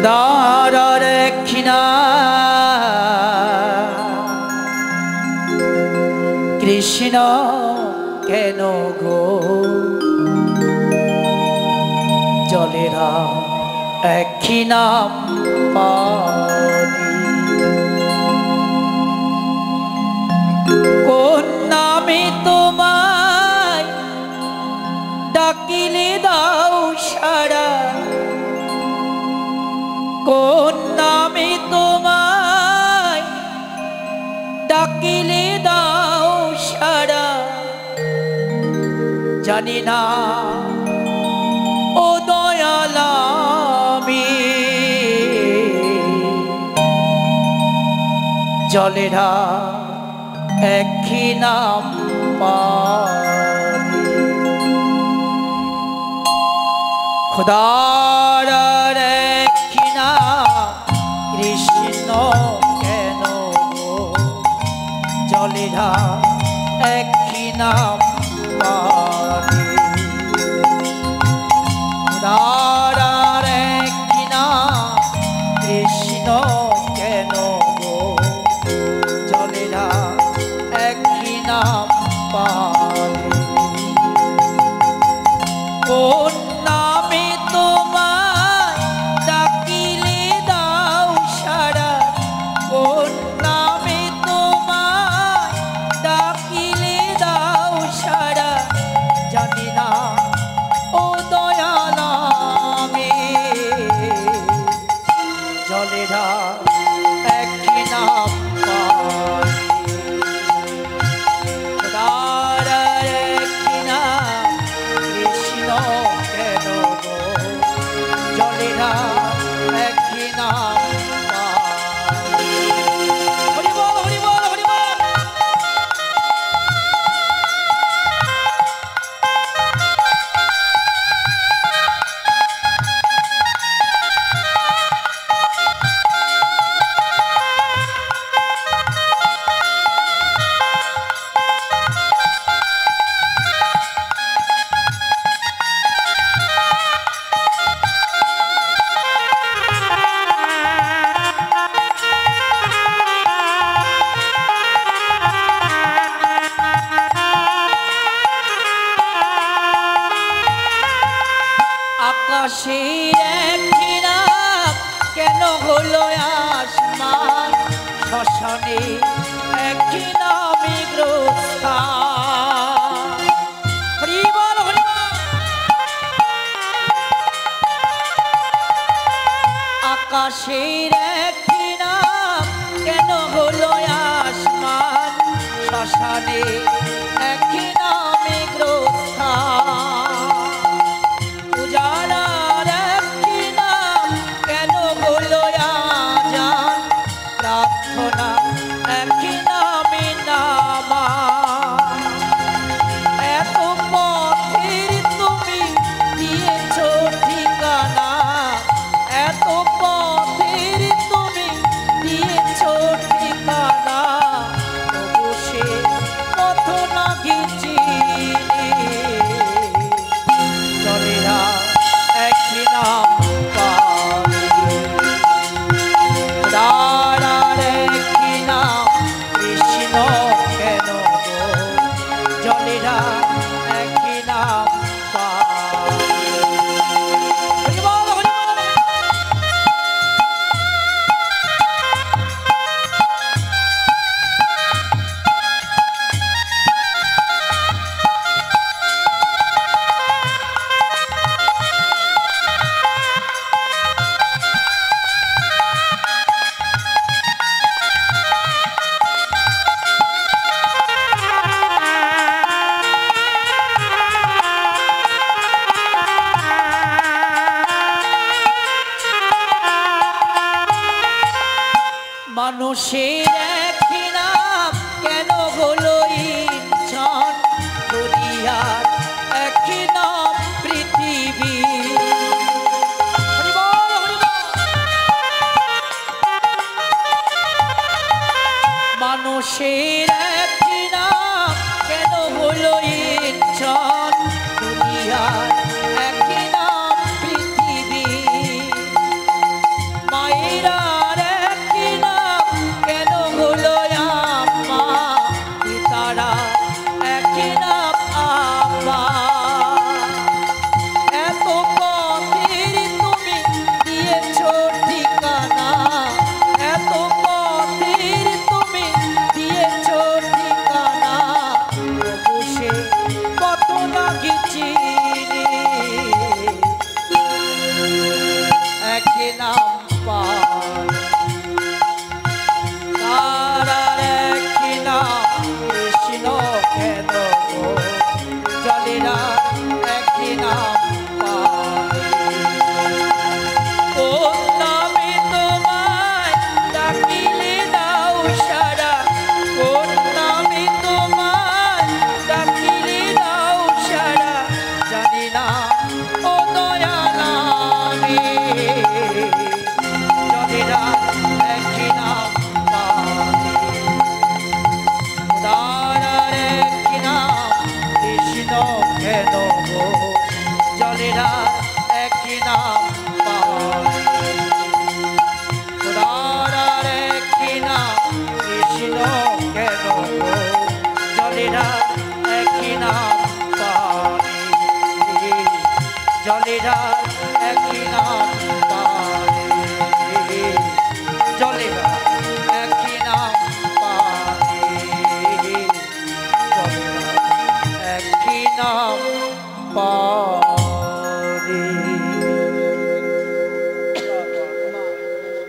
খোদার রেখিনা কৃষ্ণ কেন গো জলেরা একই নাম পানি কোন নামে তোমায় ডাকিলে দাও সাড়া কোন নামে তোমায় ডাকিলে দাও সাড়া জানি না ও দয়াল আমি জলেরা একই নাম পানি খোদার একই নাম কৃষ্ণ কেন গো জলেরা একই নাম পানি খোদার একই নাম কৃষ্ণ কেন গো জলেরা একই নাম পানি কোন নামে তোমায় ডাকিলে দাও সাড়া কোন নামে তোমায় ডাকিলে দাও সাড়া জানি না ও দয়াল আমি জলেরা একই নাম আকাশের একই নাম কেন হলো আসমান শ্মশানে একই নামে গ্রস্থান হরি বল হরি বল আকাশের একই নাম কেন হলো আসমান শ্মশানে একই নামে গ্রস্থান মানুষের একই নাম কেন হলো ইনসান দুনিয়ার একই নাম পৃথিবী মানুষের একই নাম কেন হলো